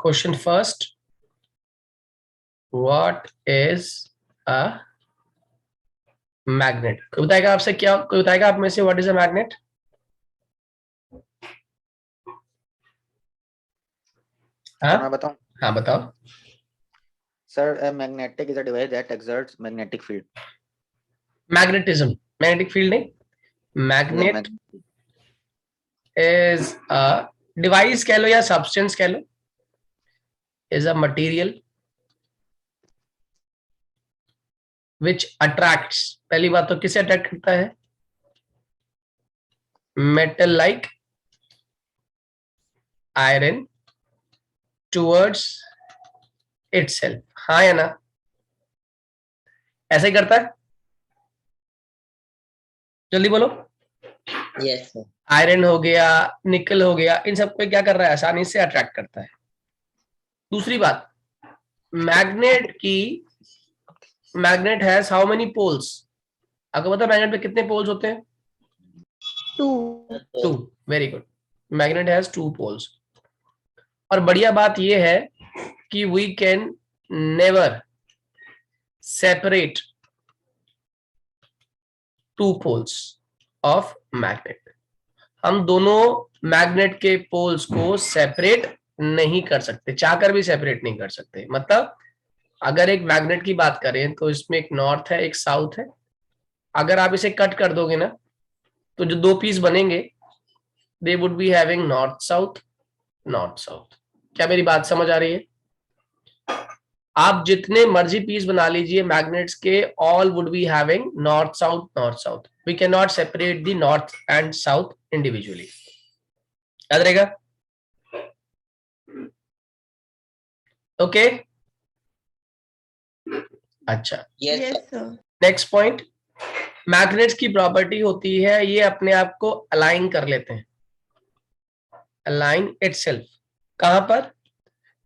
Question first, what is a magnet? कोई बताएगा आपसे क्या, कोई बताएगा आप में से what is a magnet? Sir मैं बताऊं? हाँ बताओ। Sir magnetic is a device that exerts magnetic field. Magnetism, magnetic field नहीं, मैग्नेट इज अ डिवाइस कह लो या सब्सटेंस कह लो, is a material which attracts. पहली बात तो किसे अट्रैक्ट करता है? Metal like iron towards itself. हाँ या ना? ऐसे ही करता है, जल्दी बोलो। Yes sir. आयरन हो गया, निकल हो गया, इन सबको क्या कर रहा है? आसानी से अट्रैक्ट करता है। दूसरी बात, मैग्नेट की, magnet has how many poles? आपको पता है मैग्नेट में कितने पोल्स होते हैं? 2। 2। Very good. Magnet has 2 poles. और बढ़िया बात यह है कि we can never separate 2 poles of magnet. हम दोनों मैग्नेट के पोल्स को सेपरेट नहीं कर सकते, चाहकर भी सेपरेट नहीं कर सकते। मतलब अगर एक मैग्नेट की बात करें तो इसमें एक नॉर्थ है, एक साउथ है। अगर आप इसे कट कर दोगे ना, तो जो 2 पीस बनेंगे, they would be having north south, north south. क्या मेरी बात समझ आ रही है? आप जितने मर्जी पीस बना लीजिए मैग्नेट्स के, all would be having north south, north south. We can not separate the north and south individually. याद रहेगा? ओके अच्छा, yes sir. Next point, magnets की प्रॉपर्टी होती है ये अपने आप को अलाइन कर लेते हैं, अलाइन इटसेल्फ। कहां पर,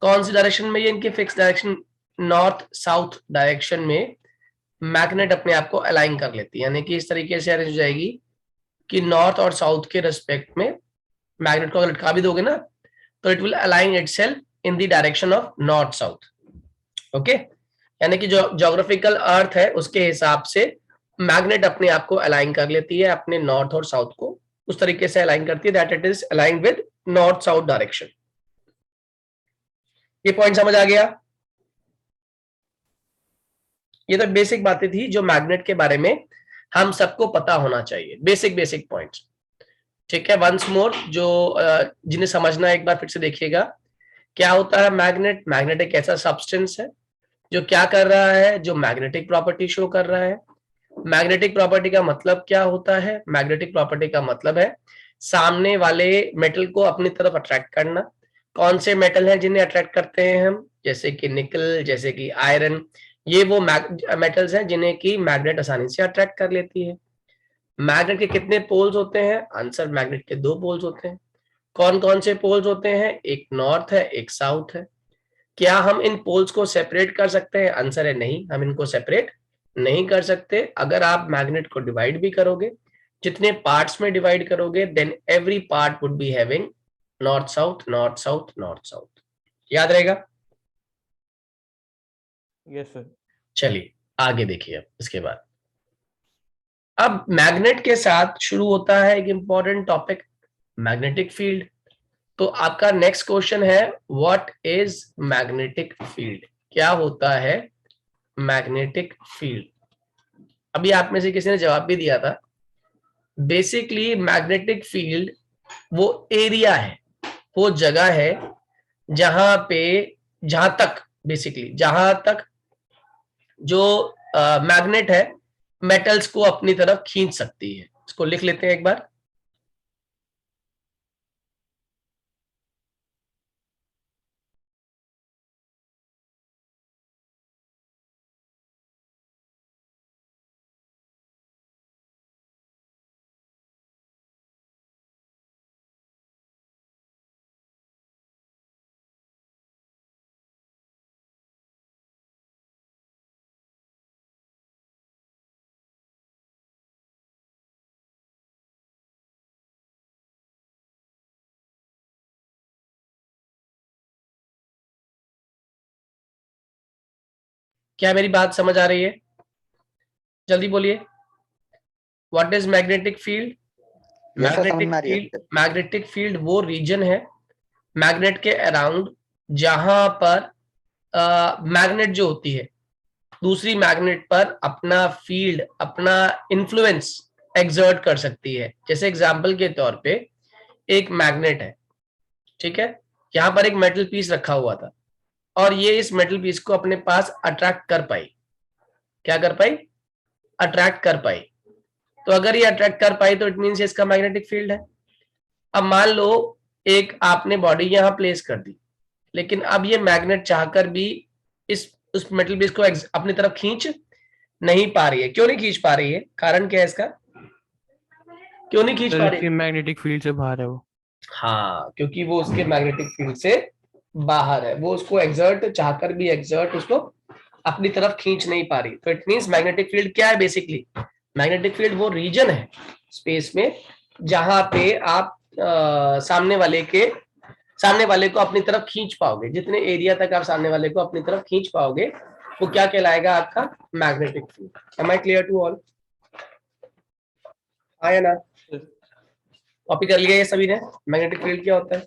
कौन सी डायरेक्शन में? ये इनके fix direction, north south direction में मैग्नेट अपने आप को अलाइन कर लेती है। यानी कि इस तरीके से अरेंज हो जाएगी कि नॉर्थ और साउथ के रेस्पेक्ट में मैग्नेट को अगर लटका भी दोगे ना, तो it will align itself in the direction of north south. Okay, यानी कि जो ज्योग्राफिकल अर्थ है उसके हिसाब से मैग्नेट अपने आप को अलाइन कर लेती है, अपने नॉर्थ और साउथ को उस तरीके से अलाइन करती है that it is align with north south direction. ये पॉइंट समझ आ गया? ये तो बेसिक बातें थी जो मैग्नेट के बारे में हम सबको पता होना चाहिए, बेसिक बेसिक पॉइंट्स। ठीक है, वंस मोर, जो जिन्हें समझना है एक बार फिर से देखिएगा। क्या होता है मैग्नेट? मैग्नेट एक ऐसा सब्सटेंस है जो क्या कर रहा है, जो मैग्नेटिक प्रॉपर्टी शो कर रहा है। मैग्नेटिक प्रॉपर्टी का मतलब क्या होता है? मैग्नेटिक प्रॉपर्टी का मतलब है सामने वाले मेटल को अपनी तरफ अट्रैक्ट करना। कौन से मेटल हैं जिन्हें अट्रैक्ट करते हैं हम? जैसे कि निकल, जैसे कि आयरन, ये वो मेटल्स हैं जिन्हें की मैग्नेट आसानी से अट्रैक्ट कर लेती है। मैग्नेट के कितने पोल्स होते हैं? आंसर, मैग्नेट के 2 पोल्स होते हैं। कौन कौन से पोल्स होते हैं? एक नॉर्थ है, एक साउथ है। क्या हम इन पोल्स को सेपरेट कर सकते हैं? आंसर है नहीं, हम इनको सेपरेट नहीं कर सकते। अगर आप मैग्नेट को डिवाइड भी करोगे, जितने पार्ट्स में डिवाइड करोगे, then every part would be having north south, north south, north south. याद रहेगा? Yes sir. चलिए आगे देखिए। अब इसके बाद, अब मैग्नेट के साथ शुरू होता है एक इंपॉर्टेंट टॉपिक, मैग्नेटिक फील्ड। तो आपका नेक्स्ट क्वेश्चन है, व्हाट इज मैग्नेटिक फील्ड? क्या होता है मैग्नेटिक फील्ड? अभी आप में से किसी ने जवाब भी दिया था। बेसिकली मैग्नेटिक फील्ड वो एरिया है, वो जगह है जहां पे, जहां तक, बेसिकली जहां तक जो मैग्नेट है मेटल्स को अपनी तरफ खींच सकती है। इसको लिख लेते हैं एक बार। क्या मेरी बात समझ आ रही है? जल्दी बोलिए, what is magnetic field? Yes sir, समझ में आ रही है। मैग्नेटिक फील्ड वो रीजन है मैग्नेट के अराउंड जहां पर मैग्नेट जो होती है दूसरी मैग्नेट पर अपना फील्ड, अपना इन्फ्लुएंस एक्सर्ट कर सकती है। जैसे एग्जांपल के तौर पे एक मैग्नेट है, ठीक है, यहां पर एक मेटल पीस रखा हुआ था और ये इस मेटल पीस को अपने पास अट्रैक्ट कर पाई। क्या कर पाई? अट्रैक्ट कर पाई। तो अगर ये अट्रैक्ट कर पाई तो इट मींस इसका मैग्नेटिक फील्ड है। अब मान लो एक आपने बॉडी यहां प्लेस कर दी, लेकिन अब ये मैग्नेट चाहकर भी इस उस मेटल पीस को अपनी तरफ खींच नहीं पा रही है। क्यों नहीं खींच पा रही है? कारण क्या है इसका? क्यों नहीं खींच सर पा इसके रही? मैग्नेटिक फील्ड से बाहर है वो। हाँ, क्योंकि वो उसके मैग्नेटिक फील्ड से बाहर है, वो उसको एग्जर्ट चाहकर भी एग्जर्ट उसको अपनी तरफ खींच नहीं पा रही। तो इट मींस मैग्नेटिक फील्ड क्या है? बेसिकली मैग्नेटिक फील्ड वो रीजन है स्पेस में जहां पे आप सामने वाले को अपनी तरफ खींच पाओगे। जितने एरिया तक आप सामने वाले को अपनी तरफ खींच पाओगे वो क्या कहलाएगा? आपका magnetic field. Am I clear to all? आया ना? कॉपी कर लिया ये सभी ने? मैग्नेटिक फील्ड क्या होता है?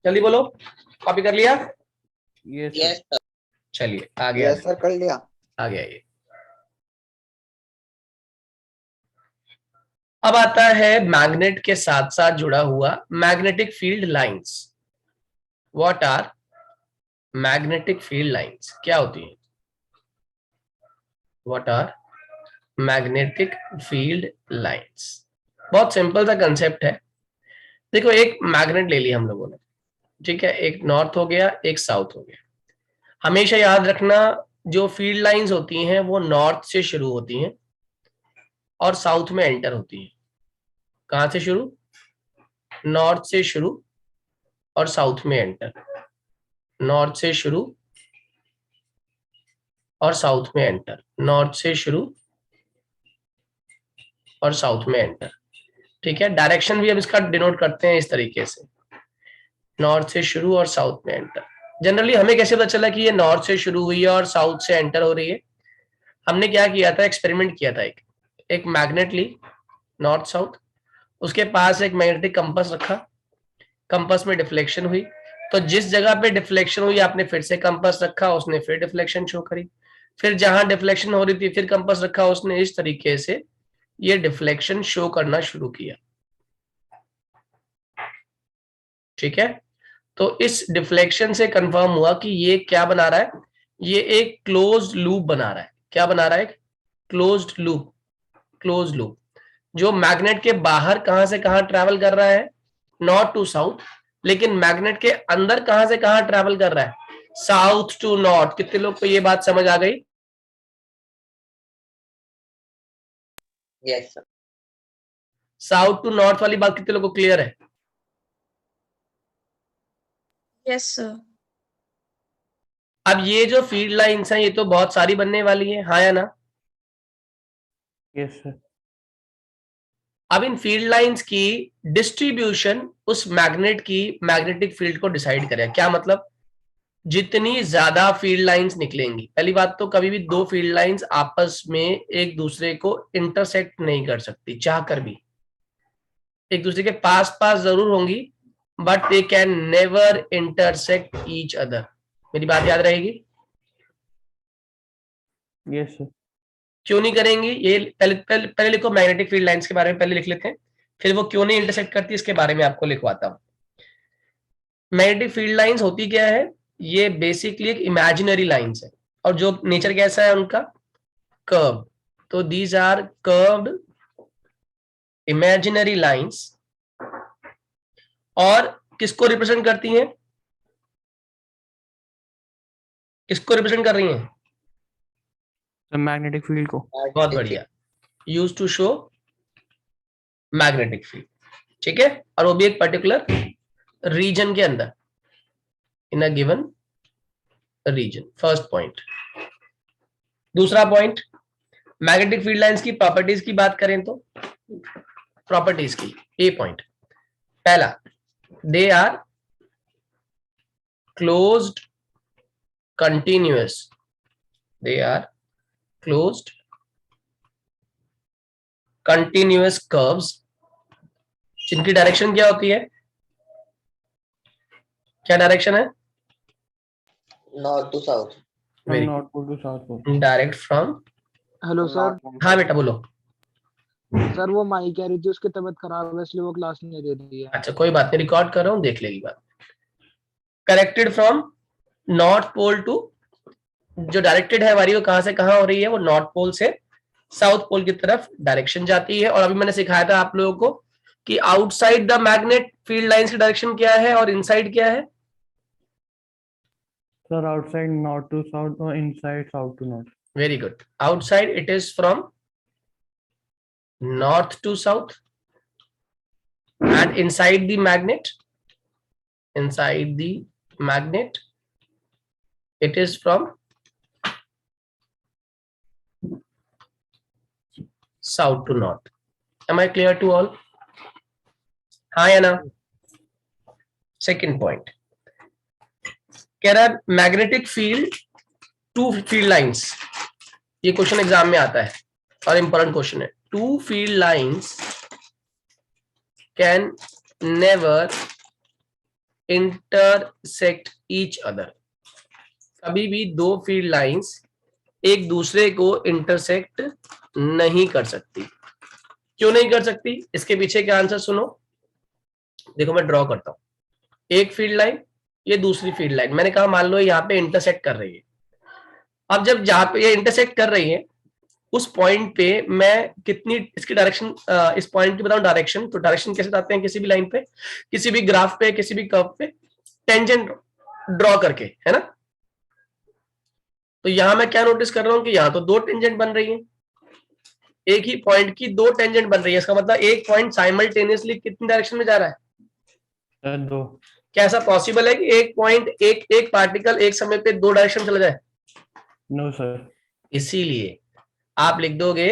जल्दी बोलो, कॉपी कर लिया? यस चलिए आ गया, यस सर, कर लिया। आ गया ये। अब आता है मैग्नेट के साथ साथ जुड़ा हुआ magnetic field lines. What are magnetic field lines? क्या होती है? What are magnetic field lines? बहुत सिंपल सा कंसेप्ट है। देखो, एक मैग्नेट ले लिया हम लोगों ने, ठीक है, एक नॉर्थ हो गया, एक साउथ हो गया। हमेशा याद रखना, जो फील्ड लाइंस होती हैं वो नॉर्थ से शुरू होती हैं और साउथ में एंटर होती हैं। कहां से शुरू? नॉर्थ से शुरू और साउथ में एंटर। नॉर्थ से शुरू और साउथ में एंटर। नॉर्थ से शुरू और साउथ में एंटर। ठीक है, डायरेक्शन भी अब इसका डिनोट करते हैं इस तरीके से, नॉर्थ से शुरू और साउथ में एंटर। जनरली हमें कैसे पता चला कि ये नॉर्थ से शुरू हुई है और साउथ से एंटर हो रही है? हमने क्या किया था? एक्सपेरिमेंट किया था। एक मैग्नेट ली, नॉर्थ साउथ, उसके पास एक मैग्नेटिक कंपास रखा, कंपास में डिफ्लेक्शन हुई, तो जिस जगह पे डिफ्लेक्शन हुई आपने फिर से कंपास रखा, उसने फिर डिफ्लेक्शन शो करी। फिर जहां डिफ्लेक्शन हो रही थी फिर कंपास रखा उसने, इस तरीके से ये डिफ्लेक्शन शो करना शुरू किया। ठीक है, तो इस डिफ्लेक्शन से कंफर्म हुआ कि ये क्या बना रहा है? ये एक क्लोज्ड लूप बना रहा है। क्या बना रहा है? Closed loop. क्लोज्ड लूप जो मैग्नेट के बाहर कहां से कहां ट्रैवल कर रहा है? North to south. लेकिन मैग्नेट के अंदर कहां से कहां ट्रैवल कर रहा है? South to north. कितने लोग को ये बात समझ आ गई? Yes sir. South to north वाली बात कितने लोगों को क्लियर है? Yes sir. अब ये जो फील्ड लाइंस हैं ये तो बहुत सारी बनने वाली है, हाँ या ना? Yes sir. अब इन फील्ड लाइंस की डिस्ट्रीब्यूशन उस मैग्नेट की मैग्नेटिक फील्ड को डिसाइड करें। क्या मतलब? जितनी ज्यादा फील्ड लाइंस निकलेंगी, पहली बात तो कभी भी दो फील्ड लाइंस आपस में एक दूसरे को इंटरसेक्ट नहीं कर सकती, चाहकर भी। एक दूसरे के पास पास जरूर होंगी but they can never intersect each other. मेरी बात याद रहेगी? Yes sir. क्यों नहीं करेंगी? ये पहले लिखो, मैग्नेटिक फील्ड लाइंस के बारे में पहले लिख लेते हैं, फिर वो क्यों नहीं इंटरसेक्ट करती इसके बारे में आपको लिखवाता हूं। मैग्नेटिक फील्ड लाइंस होती क्या है? ये बेसिकली एक इमेजिनरी लाइंस है और जो नेचर कैसा है उनका? कर्व। तो these are curved imaginary lines. और किसको रिप्रेजेंट करती हैं? किसको रिप्रेजेंट कर रही हैं? मैग्नेटिक फील्ड को। बहुत बढ़िया, use to show magnetic field. ठीक है, और वो भी एक पर्टिकुलर रीजन के अंदर, in a given region. First point. दूसरा पॉइंट, मैग्नेटिक फील्ड लाइंस की प्रॉपर्टीज की बात करें तो प्रॉपर्टीज की ए पॉइंट पहला, they are closed continuous, they are closed continuous curves जिनकी डायरेक्शन क्या होती है, क्या डायरेक्शन है? North to south. From Very north pole to south pole. Direct from, hello sir. हाँ बेटा बोलो। सर वो माई कह रही थी उसकी तबीयत खराब है इसलिए वो क्लास नहीं दे रही है। अच्छा कोई बात नहीं, रिकॉर्ड कर रहा हूँ, देख लेगी बात। Corrected from north pole to, जो डायरेक्टेड है हमारी वो कहां से कहां हो रही है, वो नॉर्थ पोल से साउथ पोल की तरफ डायरेक्शन जाती है। और अभी मैंने सिखाया था आप लोगों को कि outside the magnet field lines की डायरेक्शन क्या है और इनसाइड क्या है। Sir, outside north to south or inside south to north? Very good, outside it is from north to south and inside the magnet, inside the magnet it is from south to north. Am I clear to all? हाँ या ना? Second point, कह रहा है magnetic field, two field lines, ये question exam में आता है और इंपॉर्टेंट क्वेश्चन है। Two field lines can never intersect each other, कभी भी दो फील्ड लाइंस एक दूसरे को इंटरसेक्ट नहीं कर सकती। क्यों नहीं कर सकती, इसके पीछे का आंसर सुनो। देखो मैं ड्रॉ करता हूं, एक फील्ड लाइन, ये दूसरी फील्ड लाइन, मैंने कहा मान लो यहाँ पे इंटरसेक्ट कर रही है। अब जब जहां पे ये इंटरसेक्ट कर रही है उस पॉइंट पे मैं कितनी इसकी डायरेक्शन, इस पॉइंट की बताऊं डायरेक्शन, तो डायरेक्शन कैसे बताते हैं किसी भी लाइन पे, किसी भी ग्राफ पे, किसी भी कर्व पे, टेंजेंट ड्रॉ करके, है ना। तो यहां मैं क्या नोटिस कर रहा हूं कि यहां तो दो टेंजेंट बन रही है, एक ही पॉइंट की दो टेंजेंट बन रही है, इसका मतलब एक पॉइंट साइमल्टेनियसली कितनी डायरेक्शन में जा रहा है? Sir, दो। क्या ऐसा पॉसिबल है कि एक पॉइंट, एक पार्टिकल एक समय पे दो डायरेक्शन चला जाए? No sir. इसीलिए आप लिख दोगे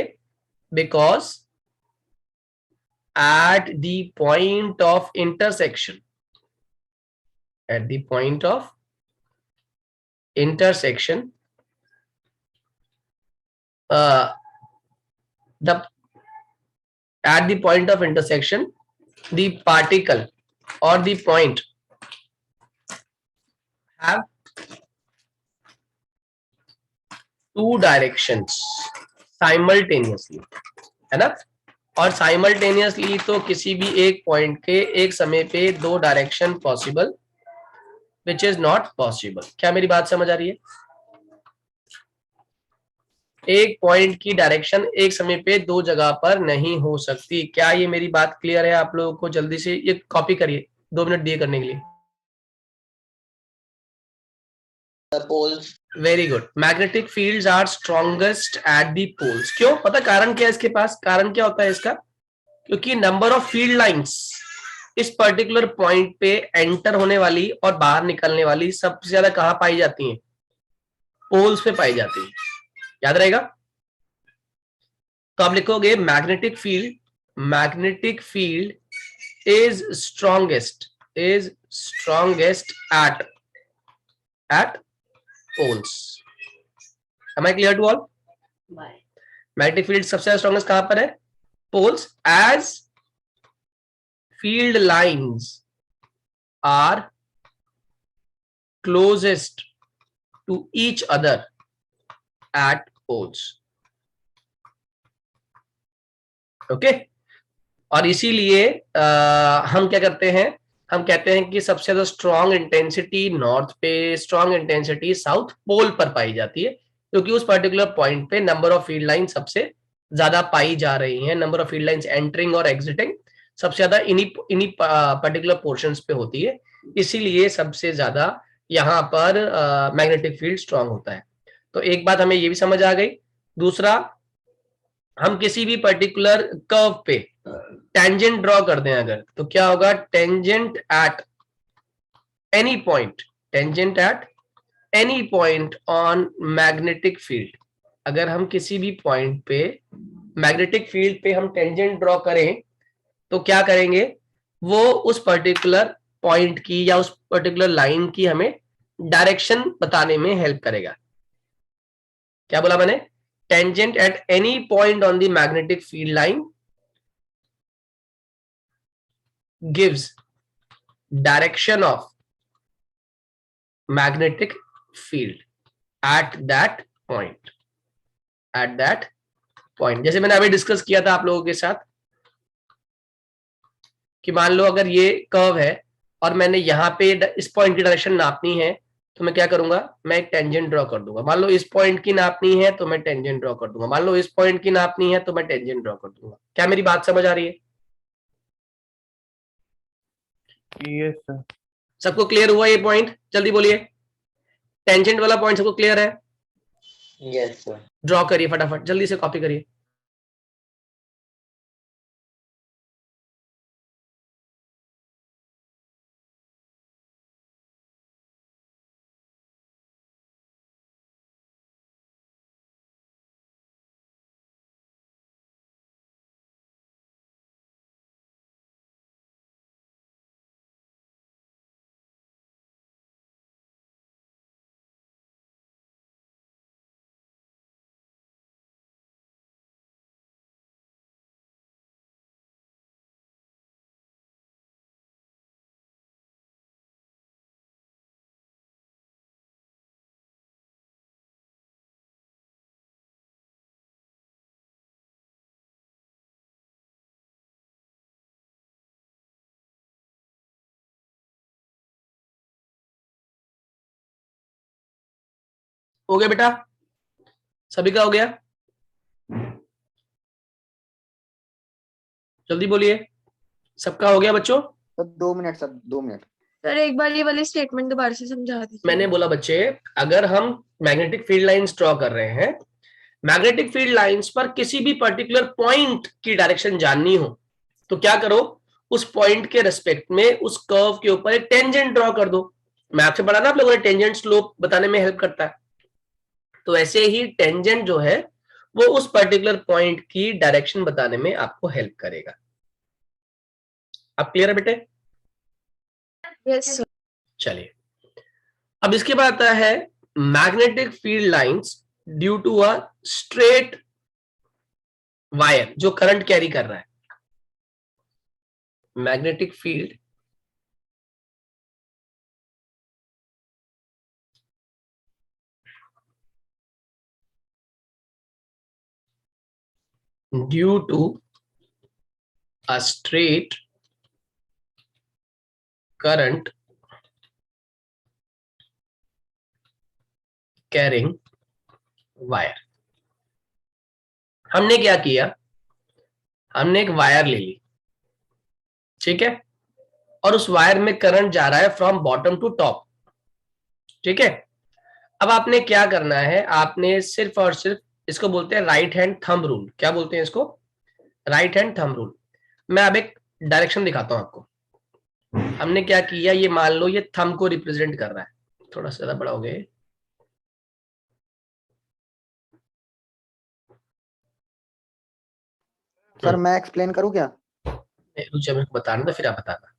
because at the point of intersection, at the point of intersection at the point of intersection the particle or the point have two directions simultaneously, है ना। और साइमल्टेनियसली तो किसी भी एक पॉइंट के एक समय पे दो direction possible, which is not possible. क्या मेरी बात समझ आ रही है? एक पॉइंट की डायरेक्शन एक समय पे दो जगह पर नहीं हो सकती। क्या ये मेरी बात क्लियर है आप लोगों को? जल्दी से ये कॉपी करिए, 2 मिनट दिए करने के लिए। The poles. Very good, magnetic fields are strongest at the poles. क्यों? पता कारण क्या है इसके पास? कारण क्या होता है इसका? क्योंकि नंबर ऑफ फील्ड लाइंस इस पर्टिकुलर पॉइंट पे एंटर होने वाली और बाहर निकलने वाली सबसे ज्यादा कहां पाई जाती हैं? पोल्स पे पाई जाती है, याद रहेगा। तो आप लिखोगे magnetic field is strongest at poles. Am I clear to all? Magnetic field सबसे स्ट्रॉन्गेस्ट कहां पर है? Poles, as field lines are closest to each other at poles. Okay और इसीलिए हम क्या करते हैं, हम कहते हैं कि सबसे ज्यादा स्ट्रॉन्ग इंटेंसिटी नॉर्थ पे, स्ट्रॉन्ग इंटेंसिटी साउथ पोल पर पाई जाती है, क्योंकि उस पर्टिकुलर पॉइंट पे नंबर ऑफ फील्ड लाइन सबसे ज्यादा पाई जा रही हैं। Number of field lines entering और एग्जिटिंग सबसे ज्यादा इन्हीं पर्टिकुलर पोर्शंस पे होती है, इसीलिए सबसे ज्यादा यहाँ पर मैग्नेटिक फील्ड स्ट्रॉन्ग होता है। तो एक बात हमें ये भी समझ आ गई। दूसरा, हम किसी भी पर्टिकुलर कर्व पे टेंजेंट ड्रॉ कर दें अगर, तो क्या होगा? Tangent at any point on magnetic field. अगर हम किसी भी पॉइंट पे मैग्नेटिक फील्ड पे हम टेंजेंट ड्रॉ करें तो क्या करेंगे? वो उस पर्टिकुलर पॉइंट की या उस पर्टिकुलर लाइन की हमें डायरेक्शन बताने में हेल्प करेगा। क्या बोला मैंने? Tangent at any point on the magnetic field line gives direction of magnetic field at that point, at that point. जैसे मैंने अभी डिस्कस किया था आप लोगों के साथ कि मान लो अगर ये कर्व है और मैंने यहाँ पे इस पॉइंट की डायरेक्शन नापनी है, तो मैं क्या करूंगा, मैं एक टेंजेंट ड्रॉ कर दूंगा। मान लो इस पॉइंट की नापनी है तो मैं टेंजेंट ड्रॉ कर दूंगा, मान लो इस पॉइंट की नापनी है तो मैं टेंजेंट ड्रॉ कर दूंगा। क्या मेरी बात समझ आ रही है? Yes, sir. सबको क्लियर हुआ ये पॉइंट? जल्दी बोलिए, टेंजेंट वाला पॉइंट सबको क्लियर है? Yes, sir. ड्रॉ करिए फटाफट, जल्दी से कॉपी करिए। हो गया बेटा? सभी का हो गया? जल्दी बोलिए, सबका हो गया बच्चों? Sir 2 minute sir, 2 minute. Sir एक बार ये वाली स्टेटमेंट दोबारा से समझा दीजिए। मैंने बोला बच्चे, अगर हम मैग्नेटिक फील्ड लाइंस ड्रॉ कर रहे हैं, मैग्नेटिक फील्ड लाइंस पर किसी भी पर्टिकुलर पॉइंट की डायरेक्शन जाननी हो तो क्या करो, उस पॉइंट के रेस्पेक्ट में उस कर्व के ऊपर एक टेंजेंट ड्रॉ कर दो। मैथ से पढ़ा ना आप लोगों ने, टेंजेंट स्लोप बताने में हेल्प करता है। तो ऐसे ही टेंजेंट जो है वो उस पर्टिकुलर पॉइंट की डायरेक्शन बताने में आपको हेल्प करेगा। अब क्लियर है बेटे? Yes sir. चलिए, अब इसके बाद आता है magnetic field lines due to a straight wire जो करंट कैरी कर रहा है। Magnetic field due to a straight current carrying wire. हमने क्या किया, हमने एक वायर ले ली, ठीक है, और उस वायर में करंट जा रहा है फ्रॉम बॉटम टू टॉप, ठीक है। अब आपने क्या करना है, आपने सिर्फ और सिर्फ, इसको बोलते हैं राइट हैंड थंब रूल। क्या बोलते हैं इसको? Right hand thumb rule. मैं अब एक डायरेक्शन दिखाता हूं आपको। हमने क्या किया, ये मान लो ये थंब को रिप्रेजेंट कर रहा है, थोड़ा सा ज्यादा बड़ा हो गया। सर मैं एक्सप्लेन करूँ क्या? रुचि मेरे को बताना, तो फिर आप बताना।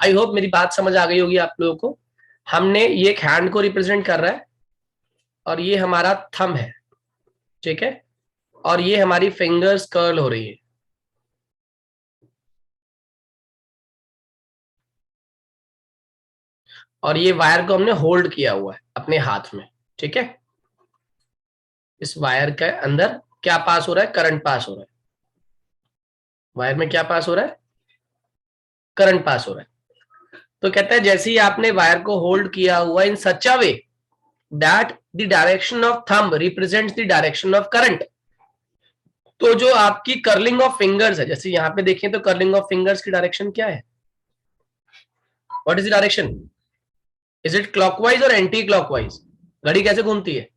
आई होप मेरी बात समझ आ गई होगी आप लोगों को। हमने ये एक हैंड को रिप्रेजेंट कर रहा है और ये हमारा थंब है, ठीक है, और ये हमारी फिंगर्स कर्ल हो रही है। और ये वायर को हमने होल्ड किया हुआ है अपने हाथ में, ठीक है। इस वायर के अंदर क्या पास हो रहा है? करंट पास हो रहा है। वायर में क्या पास हो रहा है? करंट पास हो रहा है। तो कहता है जैसे ही आपने वायर को होल्ड किया हुआ in such a way that the direction of thumb represents the direction of current, तो जो आपकी कर्लिंग ऑफ फिंगर्स है, जैसे यहां पे देखें तो कर्लिंग ऑफ फिंगर्स की डायरेक्शन क्या है? What is the direction? Is it clockwise और एंटी क्लॉकवाइज? घड़ी कैसे घूमती है?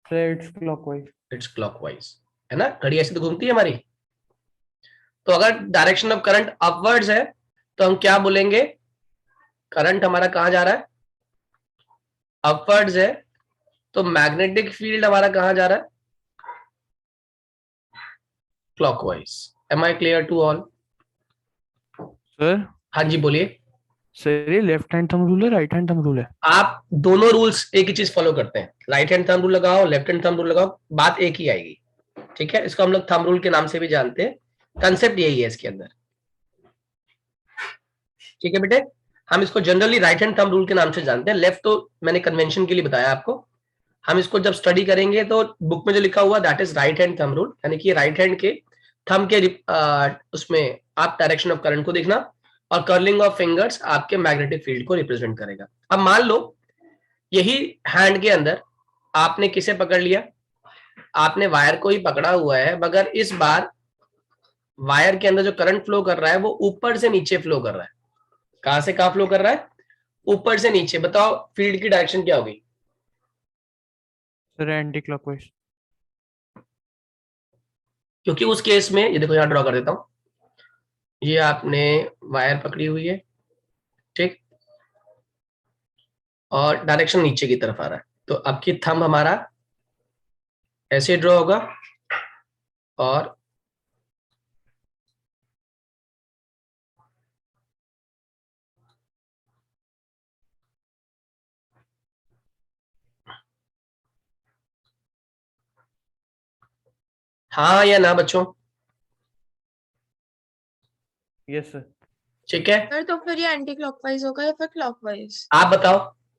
Sir, it's clockwise. It's clockwise, है ना, घड़ी ऐसे तो घूमती है हमारी। तो अगर डायरेक्शन ऑफ करंट अपवर्ड्स है तो हम क्या बोलेंगे? करंट हमारा कहां जा रहा है, अपवर्ड्स है, तो मैग्नेटिक फील्ड हमारा कहां जा रहा है, clockwise. Am I clear to all? Sir हाँ जी बोलिए। सर ये लेफ्ट हैंड थंब रूल है, राइट हैंड थंब रूल है? आप दोनों रूल्स एक ही चीज फॉलो करते हैं, राइट हैंड थंब रूल लगाओ, लेफ्ट हैंड थंब रूल लगाओ, बात एक ही आएगी। ठीक है, इसको हम लोग थंब रूल के नाम से भी जानते हैं, कंसेप्ट यही है इसके अंदर। ठीक है बेटे, हम इसको generally right hand thumb rule के नाम से जानते हैं, लेफ्ट तो मैंने कन्वेंशन के लिए बताया आपको। हम इसको जब स्टडी करेंगे तो बुक में जो लिखा हुआ that is right hand thumb rule, यानी कि राइट हैंड के थंब के उसमें आप डायरेक्शन ऑफ करंट को देखना, और कर्लिंग ऑफ फिंगर्स आपके मैग्नेटिक फील्ड को रिप्रेजेंट करेगा। अब मान लो यही हैंड के अंदर आपने किसे पकड़ लिया, आपने वायर को ही पकड़ा हुआ है, मगर इस बार वायर के अंदर जो करंट फ्लो कर रहा है वो ऊपर से नीचे फ्लो कर रहा है। कहां से कहां फ्लो कर रहा है, ऊपर से नीचे। बताओ फील्ड की डायरेक्शन क्या होगी? Sir anti clockwise. क्योंकि उस केस में ये देखो, यहां ड्रॉ कर देता हूं, ये आपने वायर पकड़ी हुई है, ठीक, और डायरेक्शन नीचे की तरफ आ रहा है, तो आपकी थंब हमारा ऐसे ड्रॉ होगा, और हाँ या ना बच्चों? Yes sir. ठीक है, सर तो फिर ये एंटी क्लॉकवाइज होगा या फिर क्लॉकवाइज? आप बताओ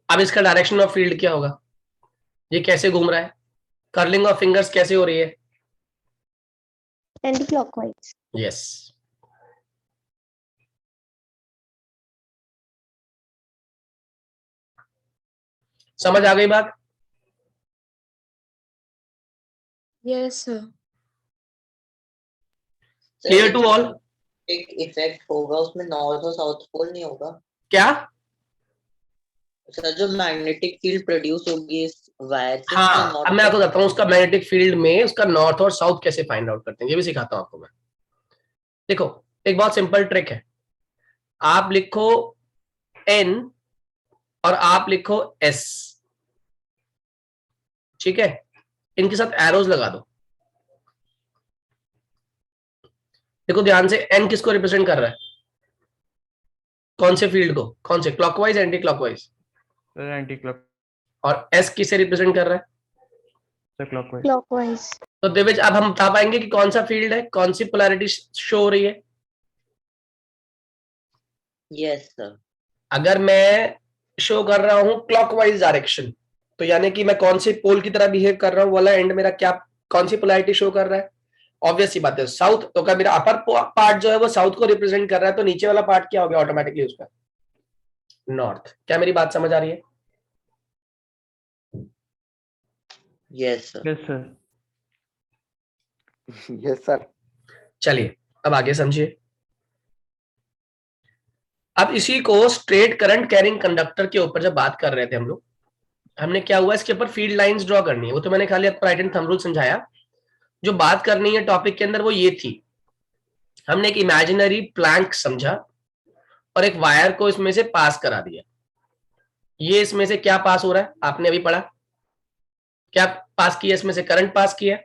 अब इसका डायरेक्शन ऑफ फील्ड क्या होगा, ये कैसे घूम रहा है, कर्लिंग ऑफ फिंगर्स कैसे हो रही है? Anti clockwise. यस। समझ आ गई बात? Yes sir. Clear to all? एक इफेक्ट होगा उसमें, नॉर्थ और साउथ पोल नहीं होगा क्या? सर? जो मैग्नेटिक फील्ड प्रोड्यूस होगी इस वायर से, उसमें हाँ, अब मैं आपको बताता हूँ उसका मैग्नेटिक फील्ड में उसका नॉर्थ और साउथ कैसे फाइंड आउट करते हैं, ये भी सिखाता हूँ आपको मैं। देखो, एक बहुत सिंपल ट्रिक है, आप लिखो एन और आप लिखो एस, ठीक है, इनके साथ एरोज लगा दो। देखो ध्यान से, एन किसको रिप्रेजेंट कर रहा है, कौन से फील्ड को, कौन से, clockwise anti clockwise? Sir anti clock. और एस किसे रिप्रेजेंट कर रहा है? Sir clockwise. क्लॉकवाइज। तो दिविज अब हम बता पाएंगे कि कौन सा फील्ड है, कौन सी पोलैरिटी शो हो रही है? Yes sir. अगर मैं शो कर रहा हूं क्लॉकवाइज डायरेक्शन, तो यानी कि मैं कौन सी पोल की तरह बिहेव कर रहा हूं वाला एंड मेरा क्या, कौन सी पोलैरिटी शो कर रहा है? ऑब्वियस सी बात है साउथ, तो क्या मेरा अपर पार्ट जो है वो साउथ को रिप्रेजेंट कर रहा है, तो नीचे वाला पार्ट क्या हो गया ऑटोमेटिकली उसका, नॉर्थ। क्या मेरी बात समझ आ रही है? Yes sir. Yes sir. Yes sir. चलिए अब आगे समझिए। अब इसी को स्ट्रेट करंट कैरिंग कंडक्टर के ऊपर जब बात कर रहे थे हम लोग, हमने क्या हुआ, इसके ऊपर फील्ड लाइंस ड्रॉ करनी है, वो तो मैंने खाली आपको राइट हैंड थंब रूल समझाया। जो बात करनी है टॉपिक के अंदर वो ये थी, हमने एक इमेजिनरी प्लैंक समझा और एक वायर को इसमें से पास करा दिया। ये इसमें से क्या पास हो रहा है, आपने अभी पढ़ा, क्या पास किया, इसमें से करंट पास किया,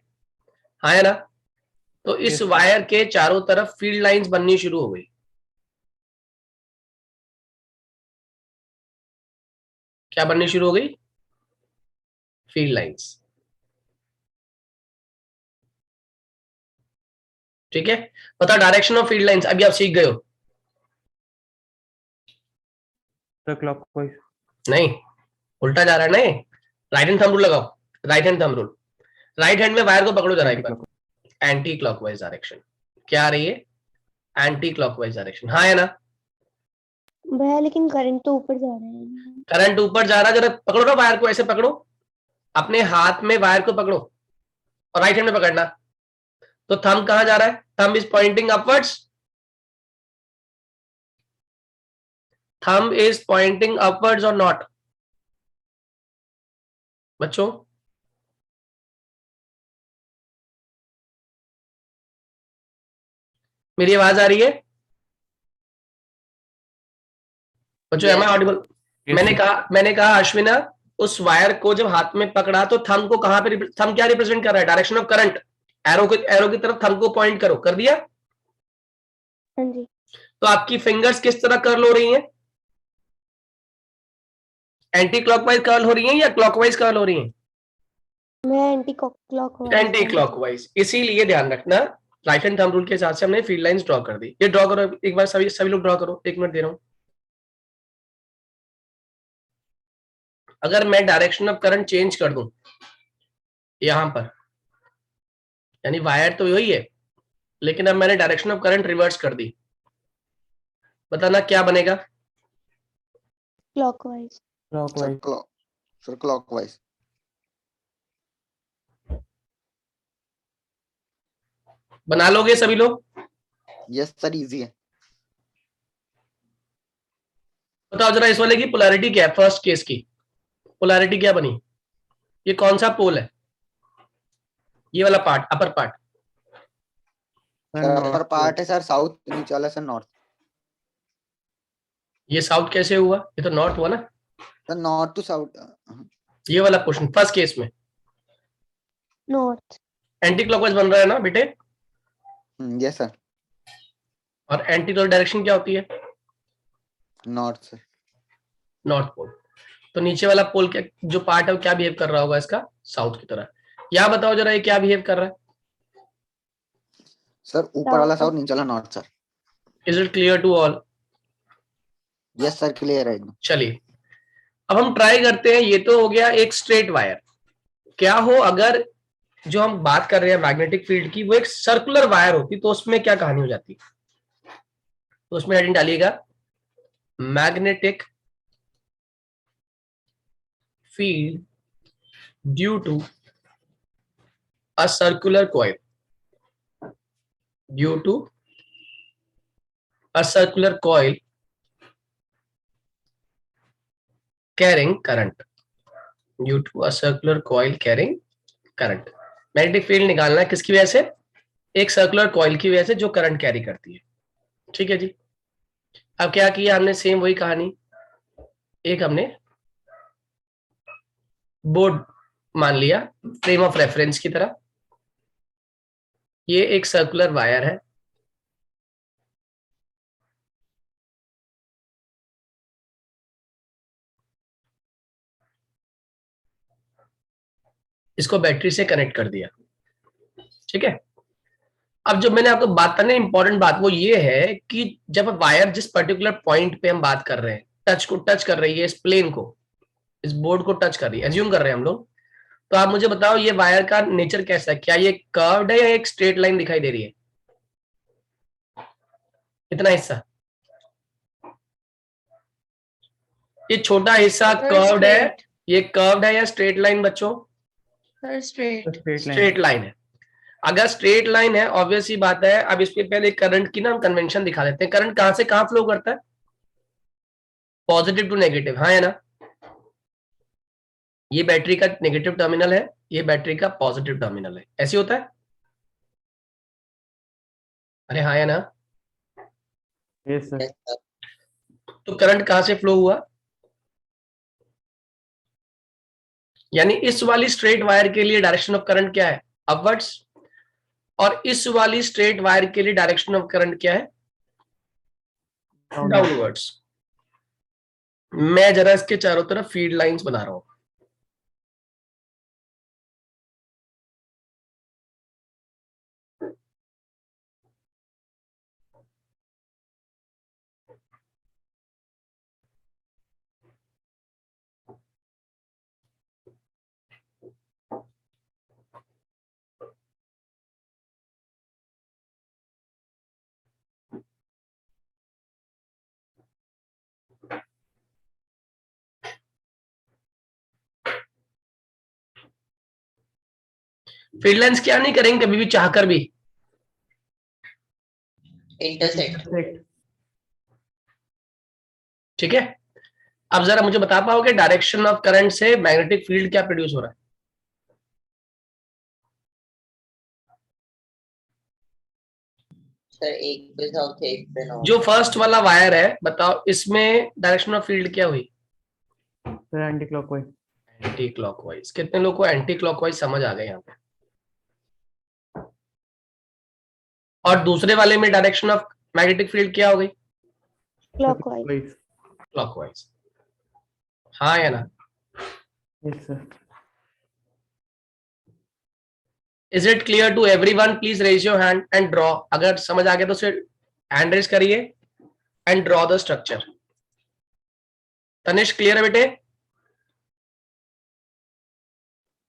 हाँ या ना? तो इस Yes, sir. वायर के चारों तरफ फील्ड लाइंस बननी शुरू हो गई। क्या बननी शुरू हो गई? Field lines. ठीक है, बताओ डायरेक्शन ऑफ फील्ड लाइंस, अभी आप सीख गए हो? Sir clockwise. नहीं, उल्टा जा रहा है। नहीं, राइट हैंड थंब रूल लगाओ, right hand thumb rule, right hand में वायर को पकड़ो जरा एक बार, एंटी क्लॉकवाइज डायरेक्शन। क्या आ रही है? एंटी क्लॉकवाइज डायरेक्शन, हाँ या ना? भैया लेकिन करंट तो ऊपर जा रहा है। करंट ऊपर जा रहा है, जरा पकड़ो ना वायर को, ऐसे पकड़ो, अपने हाथ में वायर को पकड़ो और राइट हैंड में पकड़ना। तो थंब कहां जा रहा है, thumb is pointing upwards, thumb is pointing upwards और नॉट बच्चों? मेरी आवाज आ रही है? बच्चों एम आई Yes. ऑडिबल? मैंने कहा अश्विना, उस वायर को जब हाथ में पकड़ा तो थंब को कहां पे, थंब क्या रिप्रेजेंट कर रहा है? Direction of current. एरो की तरफ थंब को पॉइंट करो, कर दिया? हाँ जी। तो आपकी फिंगर्स किस तरह कर्ल हो रही हैं? एंटी क्लॉकवाइज कर्ल हो रही हैं या क्लॉकवाइज कर्ल हो रही हैं? मैं एंटी क्लॉकवाइज। Anti clockwise. इसीलिए ध्यान रखना, राइट हैंड थंब रूल के हिसाब से हमने फील्ड लाइंस ड्रॉ कर दी। ये ड्रॉ करो एक बार, सभी लोग ड्रॉ करो, 1 मिनट दे रहा हूं। अगर मैं डायरेक्शन ऑफ करंट चेंज कर दूं यहां पर, यानी वायर तो वही है, लेकिन अब मैंने डायरेक्शन ऑफ करंट रिवर्स कर दी, बताना क्या बनेगा? क्लॉकवाइज। Clockwise. Sir clockwise. बना लोगे सभी लोग? यस सर, इजी है। बताओ जरा इस वाले की पोलैरिटी क्या है? फर्स्ट केस की पोलैरिटी क्या बनी? ये कौन सा पोल है? ये वाला part, upper part. Sir upper part है सर साउथ, नीचे वाला सर नॉर्थ। ये साउथ कैसे हुआ? ये तो नॉर्थ हुआ ना। Sir north to south. ये वाला पोर्शन फर्स्ट केस में नॉर्थ। एंटी क्लॉकवाइज बन रहा है ना बेटे? Yes sir. और एंटी क्लॉक डायरेक्शन क्या होती है? North sir. North pole. तो नीचे वाला पोल क्या, जो पार्ट है वो क्या बिहेव कर रहा होगा इसका? साउथ की तरह। यहाँ बताओ जरा ये क्या बिहेव कर रहा है? सर ऊपर वाला साउथ, नीचे वाला north sir. Is it clear to all? Yes sir, clear है एकदम। चलिए अब हम ट्राई करते हैं। ये तो हो गया एक स्ट्रेट वायर। क्या हो अगर जो हम बात कर रहे हैं मैग्नेटिक फील्ड की, वो एक सर्कुलर वायर होती, तो उसमें क्या कहानी हो जाती? तो उसमें हेडिंग डालिएगा, magnetic field due to a circular coil, due to a circular coil carrying current, due to a circular coil carrying current. Magnetic field निकालना है किसकी वजह से? एक सर्कुलर कॉइल की वजह से जो करंट कैरी करती है। ठीक है जी। अब क्या किया हमने? सेम वही कहानी, एक हमने बोर्ड मान लिया फ्रेम ऑफ रेफरेंस की तरह। ये एक सर्कुलर वायर है, इसको बैटरी से कनेक्ट कर दिया। ठीक है। अब जो मैंने आपको बात करना, इंपॉर्टेंट बात वो ये है कि जब वायर जिस पर्टिकुलर पॉइंट पे हम बात कर रहे हैं, टच कर रही है इस प्लेन को, इस बोर्ड को टच कर रही है, एज्यूम कर रहे हैं हम लोग, तो आप मुझे बताओ ये वायर का नेचर कैसा है? क्या ये कर्व्ड है या एक स्ट्रेट लाइन दिखाई दे रही है? इतना हिस्सा, ये छोटा हिस्सा कर्व्ड है, ये कर्व्ड है या स्ट्रेट लाइन बच्चों? Sir straight. स्ट्रेट लाइन है। अगर स्ट्रेट लाइन है, ऑब्वियस ही बात है। अब इसके पहले करंट की ना हम कन्वेंशन दिखा देते हैं। करंट कहां से कहां फ्लो करता है? पॉजिटिव टू नेगेटिव, हाँ है ना? ये बैटरी का नेगेटिव टर्मिनल है, ये बैटरी का पॉजिटिव टर्मिनल है, ऐसे होता है? अरे हाँ है ना? Yes, sir. Yes, sir. तो करंट कहां से फ्लो हुआ? यानी इस वाली स्ट्रेट वायर के लिए डायरेक्शन ऑफ करंट क्या है? अपवर्ड्स। और इस वाली स्ट्रेट वायर के लिए डायरेक्शन ऑफ करंट क्या है? डाउनवर्ड्स। मैं जरा इसके चारों तरफ फील्ड लाइंस बना रहा हूं। फील्ड लाइंस क्या नहीं करेंगे कभी भी चाहकर भी? Intersect. ठीक है। अब जरा मुझे बता पाओगे डायरेक्शन ऑफ करंट से मैग्नेटिक फील्ड क्या प्रोड्यूस हो रहा है? सर एक पे साउथ एक पे नॉर्थ। जो फर्स्ट वाला वायर है बताओ, इसमें डायरेक्शन ऑफ फील्ड क्या हुई? Sir anti clockwise. Anti clockwise. कितने लोग को एंटी क्लॉकवाइज समझ आ गए यहाँ पे? और दूसरे वाले में डायरेक्शन ऑफ मैग्नेटिक फील्ड क्या हो गई? क्लॉकवाइज। क्लॉकवाइज। हाँ या ना? Yes sir. Is it clear to everyone? Please raise your hand and draw. अगर समझ आ गया तो सिर्फ हैंड रेज करिए and draw the structure. Tanishk clear है बेटे?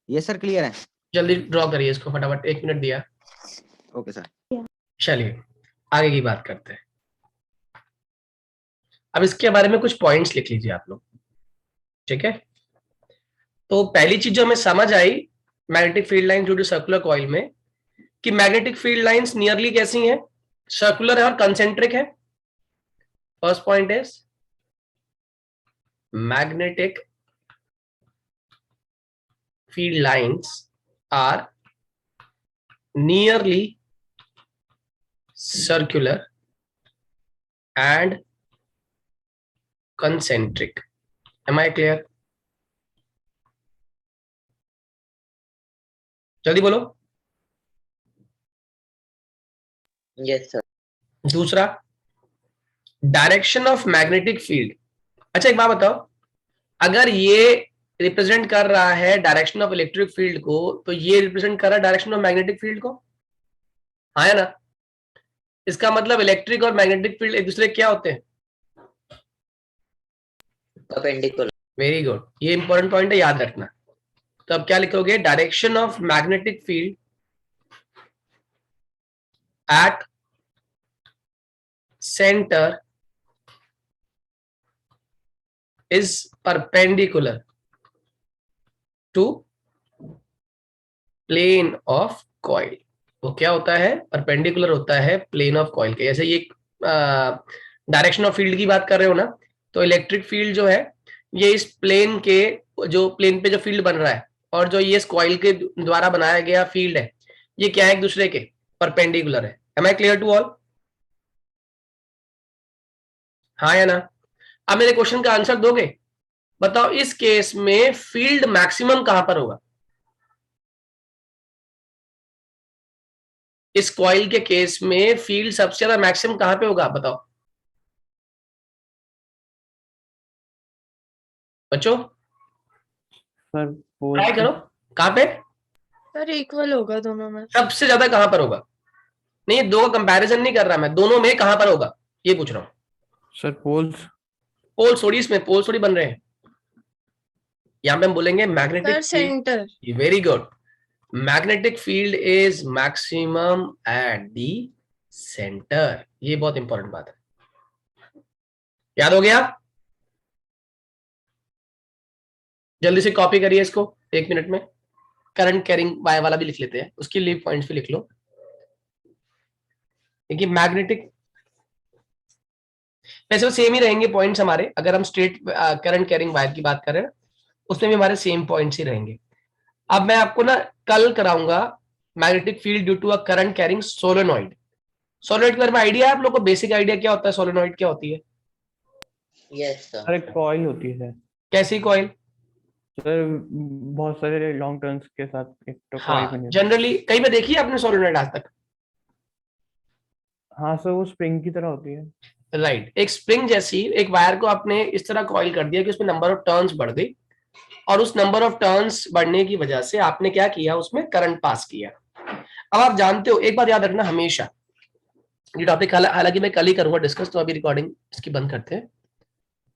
ये सर क्लियर है। जल्दी ड्रॉ करिए इसको फटाफट, 1 मिनट दिया। Okay sir. चलिए आगे की बात करते हैं। अब इसके बारे में कुछ पॉइंट्स लिख लीजिए आप लोग, ठीक है? तो पहली चीज जो हमें समझ आई magnetic field line due to circular coil में, कि मैग्नेटिक फील्ड लाइंस नियरली कैसी हैं? सर्कुलर है और कंसेंट्रिक है। First point is magnetic field lines are nearly circular and concentric. Am I clear? जल्दी बोलो। Yes sir. दूसरा, डायरेक्शन ऑफ मैग्नेटिक फील्ड। अच्छा एक बात बताओ, अगर ये रिप्रेजेंट कर रहा है डायरेक्शन ऑफ इलेक्ट्रिक फील्ड को, तो ये रिप्रेजेंट कर रहा है डायरेक्शन ऑफ मैग्नेटिक फील्ड को, हाँ है ना? इसका मतलब इलेक्ट्रिक और मैग्नेटिक फील्ड एक दूसरे क्या होते हैं? परपेंडिकुलर। वेरी गुड, ये इंपॉर्टेंट पॉइंट है, याद रखना। तो अब क्या लिखोगे? Direction of magnetic field at centre is perpendicular to plane of coil. वो क्या होता है? परपेंडिकुलर होता है प्लेन ऑफ कॉइल के। जैसे ये डायरेक्शन ऑफ फील्ड की बात कर रहे हो ना, तो इलेक्ट्रिक फील्ड जो है ये इस प्लेन के, जो प्लेन पे जो फील्ड बन रहा है और जो ये इस कॉइल के द्वारा बनाया गया फील्ड है, ये क्या है? एक दूसरे के परपेंडिकुलर है। Am I clear to all? हाँ या ना? अब मेरे क्वेश्चन का आंसर दोगे? बताओ इस केस में फील्ड मैक्सिमम कहां पर होगा? इस कॉइल के केस में फील्ड सबसे ज्यादा मैक्सिमम कहां पे होगा? बताओ बच्चों, सर ट्राई करो। कहां पे सर इक्वल होगा दोनों में। सबसे ज्यादा कहां पर होगा? नहीं, दो का कंपैरिजन नहीं कर रहा मैं, दोनों में कहां पर होगा ये पूछ रहा हूं। Sir poles. पोल थोड़ी, इसमें पोल थोड़ी बन रहे हैं। यहां पे हम बोलेंगे sir magnetic centre. Very good, magnetic field is maximum at the centre. ये बहुत इंपॉर्टेंट बात है, याद हो गया? जल्दी से कॉपी करिए इसको 1 मिनट में। करंट कैरिंग वायर वाला भी लिख लेते हैं, उसके लिए पॉइंट्स भी लिख लो। देखिए मैग्नेटिक, वैसे वो सेम ही रहेंगे पॉइंट्स हमारे, अगर हम स्ट्रेट करंट कैरिंग वायर की बात करें उसमें भी हमारे सेम पॉइंट्स ही रहेंगे। अब मैं आपको ना कल कराऊंगा magnetic field due to a current carrying solenoid. Solenoid के बारे में आइडिया है आप लोग को? बेसिक आइडिया क्या होता है? सोलेनॉइड क्या होती है? Yes sir. सर एक कॉइल होती है सर। कैसी कॉइल? सर बहुत सारे लॉन्ग टर्न्स के साथ एक तो कॉइल हाँ, बनी होती है। जनरली कहीं पे देखी है आपने सोलेनॉइड आज तक? हाँ सर वो स्प्रिंग की तरह होती है। राइट, एक स्प्रिंग जैसी एक वायर को आपने इस तरह कॉइल कर दिया कि उसमें नंबर ऑफ टर्न्स बढ़ गई, और उस नंबर ऑफ टर्न्स बढ़ने की वजह से आपने क्या किया? उसमें करंट पास किया। अब आप जानते हो, एक बात याद रखना हमेशा, ये टॉपिक हालांकि मैं कल ही करूंगा डिस्कस, तो अभी रिकॉर्डिंग इसकी बंद करते हैं।